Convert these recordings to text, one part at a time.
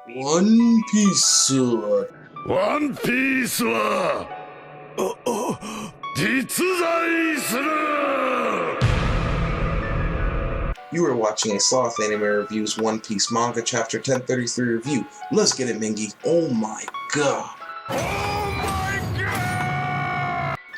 One Piece. ワンピースは実在する You are watching a Sloth Anime Reviews One Piece Manga Chapter 1033 review. Let's get it, Mingy. Oh my god.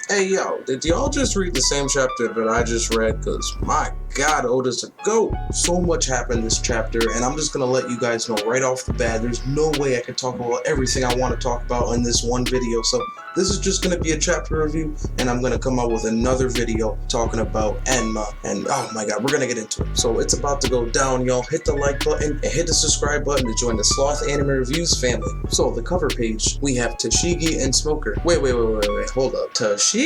Hey yo, did y'all just read the same chapter that I just read? Cause my god, Oda's a goat. So much happened this chapter, and I'm just gonna let you guys know right off the bat, there's no way I can talk about everything I want to talk about in this one video. So this is just gonna be a chapter review, and I'm gonna come out with another video talking about Enma, and oh my god, we're gonna get into it. So it's about to go down, y'all. Hit the like button and hit the subscribe button to join the Sloth Anime Reviews family. So the cover page, we have Tashigi and Smoker. Wait, hold up. Tashigi?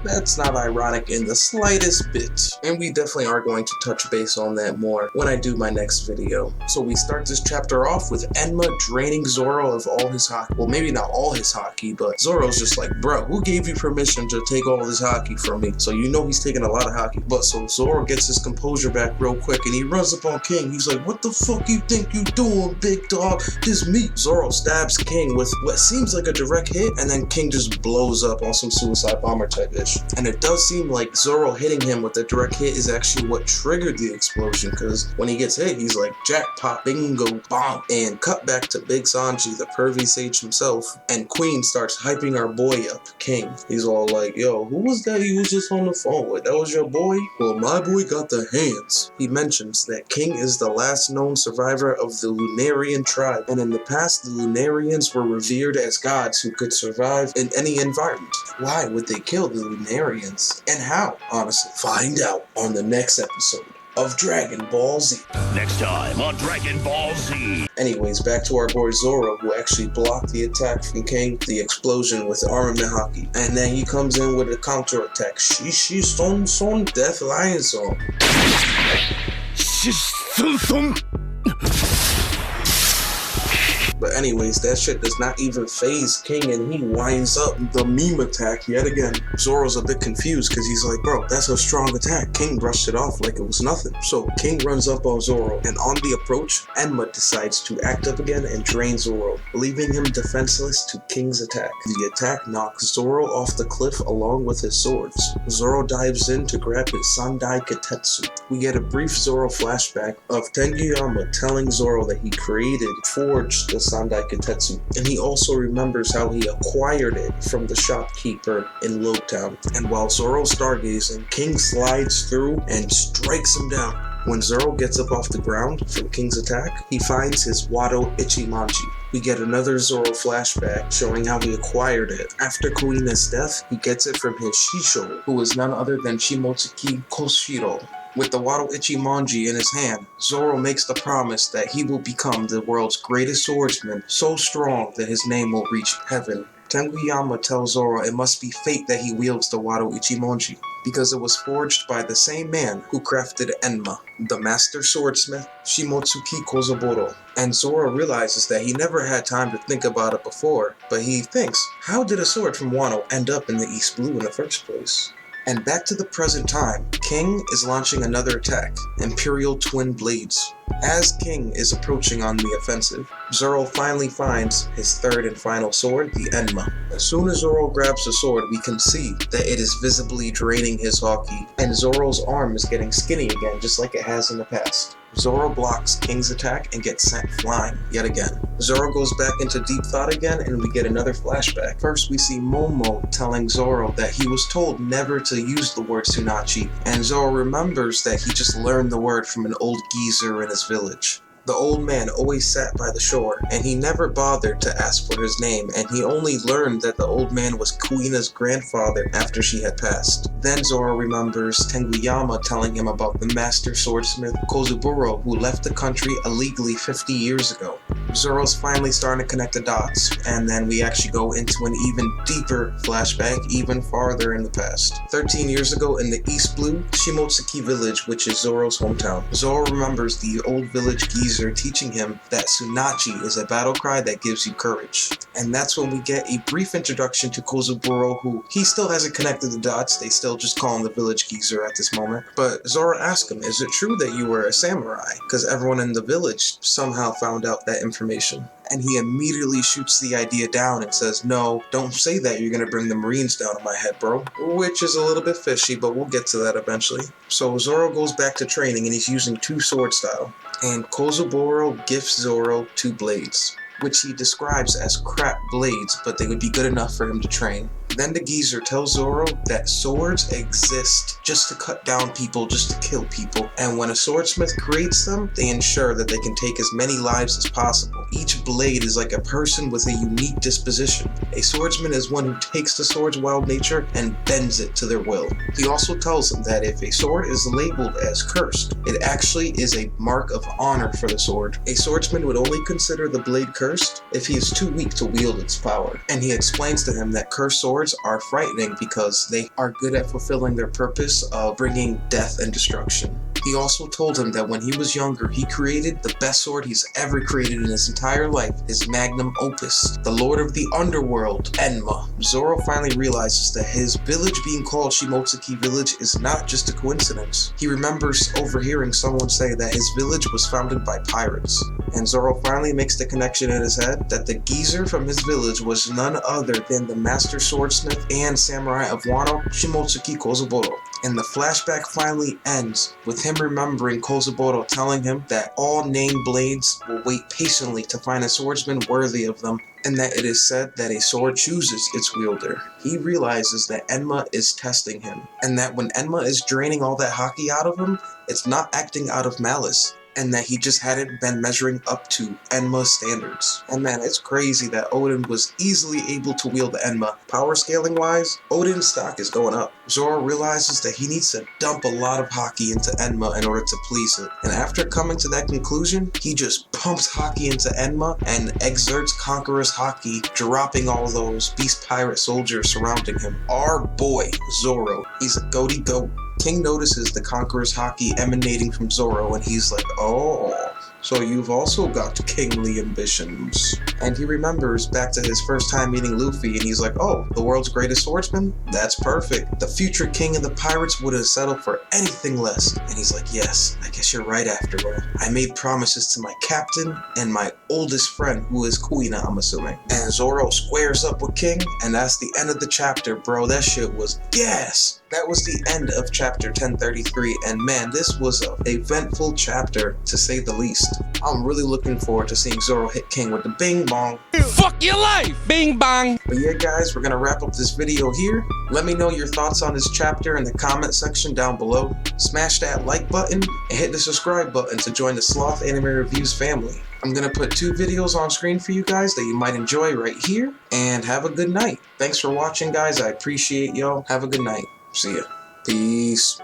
That's not ironic in the slightest bit. And we definitely are going to touch base on that more when I do my next video. So we start this chapter off with Enma draining Zoro of all his haki. Well, maybe not all his haki, but Zoro's just like, bro, who gave you permission to take all this haki from me? So you know he's taking a lot of haki. But so Zoro gets his composure back real quick and he runs up on King. He's like, what the fuck you think you doing, big dog? This me. Zoro stabs King with what seems like a direct hit, and then King just blows up on some suicide bomber type ish. And it does seem like Zoro hitting him with a direct hit is actually what triggered the explosion, because when he gets hit, he's like, jackpot, bingo, bomb. And cut back to Big Sanji, the pervy sage himself, and Queen starts hyping our boy up, King. He's all like, yo, who was that you was just on the phone with? That was your boy? Well, my boy got the hands. He mentions that King is the last known survivor of the Lunarian tribe, and in the past, the Lunarians were revered as gods who could survive in any environment. Why would they kill the Lunarians? And how? Honestly, find out on the next episode of Dragon Ball Z. Next time on Dragon Ball Z. Anyways, back to our boy Zoro, who actually blocked the attack from King, the explosion with armament haki. And then he comes in with a counter attack. Shishi Son Death Lion Song. But anyways, that shit does not even phase King, and he winds up the meme attack yet again. Zoro's a bit confused because he's like, bro, that's a strong attack. King brushed it off like it was nothing. So King runs up on Zoro, and on the approach, Enma decides to act up again and drain Zoro, leaving him defenseless to King's attack. The attack knocks Zoro off the cliff along with his swords. Zoro dives in to grab his Sandai Kitetsu. We get a brief Zoro flashback of Tenguyama telling Zoro that he forged the Sandai Kitetsu, and he also remembers how he acquired it from the shopkeeper in Logtown. And while Zoro's stargazing, King slides through and strikes him down. When Zoro gets up off the ground from King's attack, he finds his Wado Ichimonji. We get another Zoro flashback showing how he acquired it. After Kuina's death, he gets it from his Shisho, who is none other than Shimotsuki Koshiro. With the Wado Ichimonji in his hand, Zoro makes the promise that he will become the world's greatest swordsman, so strong that his name will reach heaven. Tenguyama tells Zoro it must be fate that he wields the Wado Ichimonji, because it was forged by the same man who crafted Enma, the master swordsmith Shimotsuki Kozaburo. And Zoro realizes that he never had time to think about it before, but he thinks, how did a sword from Wano end up in the East Blue in the first place? And back to the present time, King is launching another attack, Imperial Twin Blades. As King is approaching on the offensive, Zoro finally finds his third and final sword, the Enma. As soon as Zoro grabs the sword, we can see that it is visibly draining his haki, and Zoro's arm is getting skinny again, just like it has in the past. Zoro blocks King's attack and gets sent flying yet again. Zoro goes back into deep thought again, and we get another flashback. First, we see Momo telling Zoro that he was told never to use the word Tsunachi, and Zoro remembers that he just learned the word from an old geezer in his village. The old man always sat by the shore, and he never bothered to ask for his name, and he only learned that the old man was Kuina's grandfather after she had passed. Then Zoro remembers Tenguyama telling him about the master swordsmith Kozaburo, who left the country illegally 50 years ago. Zoro's finally starting to connect the dots, and then we actually go into an even deeper flashback, even farther in the past. 13 years ago in the East Blue, Shimotsuki village, which is Zoro's hometown. Zoro remembers the old village geezer geezer teaching him that Tsunachi is a battle cry that gives you courage. And that's when we get a brief introduction to Kozuburo, who he still hasn't connected the dots. They still just call him the village geezer at this moment. But Zoro asks him, is it true that you were a samurai? Because everyone in the village somehow found out that information. And he immediately shoots the idea down and says, no, don't say that, you're gonna bring the Marines down on my head, bro. Which is a little bit fishy, but we'll get to that eventually. So Zoro goes back to training and he's using 2 sword style. And Kozuburo gifts Zoro 2 blades, which he describes as crap blades, but they would be good enough for him to train. Then the geezer tells Zoro that swords exist just to cut down people, just to kill people. And when a swordsmith creates them, they ensure that they can take as many lives as possible. Each blade is like a person with a unique disposition. A swordsman is one who takes the sword's wild nature and bends it to their will. He also tells them that if a sword is labeled as cursed, it actually is a mark of honor for the sword. A swordsman would only consider the blade cursed if he is too weak to wield its power. And he explains to him that cursed swords are frightening because they are good at fulfilling their purpose of bringing death and destruction. He also told him that when he was younger, he created the best sword he's ever created in his entire life, his magnum opus, the Lord of the Underworld, Enma. Zoro finally realizes that his village being called Shimotsuki Village is not just a coincidence. He remembers overhearing someone say that his village was founded by pirates. And Zoro finally makes the connection in his head that the geezer from his village was none other than the master swordsmith and samurai of Wano, Shimotsuki Kozuburo. And the flashback finally ends with him remembering Kozuburo telling him that all named blades will wait patiently to find a swordsman worthy of them, and that it is said that a sword chooses its wielder. He realizes that Enma is testing him, and that when Enma is draining all that haki out of him, it's not acting out of malice, and that he just hadn't been measuring up to Enma's standards. And man, it's crazy that Oden was easily able to wield the Enma. Power scaling wise, Oden's stock is going up. Zoro realizes that he needs to dump a lot of haki into Enma in order to please it. And after coming to that conclusion, he just pumps haki into Enma and exerts conqueror's haki, dropping all those beast pirate soldiers surrounding him. Our boy, Zoro, he's a goaty goat. King notices the conqueror's haki emanating from Zoro and he's like, oh, so you've also got kingly ambitions. And he remembers back to his first time meeting Luffy and he's like, oh, the world's greatest swordsman? That's perfect. The future king of the pirates would have settled for anything less. And he's like, yes, I guess you're right after all. I made promises to my captain and my oldest friend, who is Kuina, I'm assuming. And Zoro squares up with King, and that's the end of the chapter, bro. That shit was gas. That was the end of chapter 1033, and man, this was an eventful chapter, to say the least. I'm really looking forward to seeing Zoro hit King with the bing bong. Fuck your life! Bing bong! But yeah, guys, we're gonna wrap up this video here. Let me know your thoughts on this chapter in the comment section down below. Smash that like button and hit the subscribe button to join the Sloth Anime Reviews family. I'm gonna put 2 videos on screen for you guys that you might enjoy right here, and have a good night. Thanks for watching, guys. I appreciate y'all. Have a good night. See ya. Peace.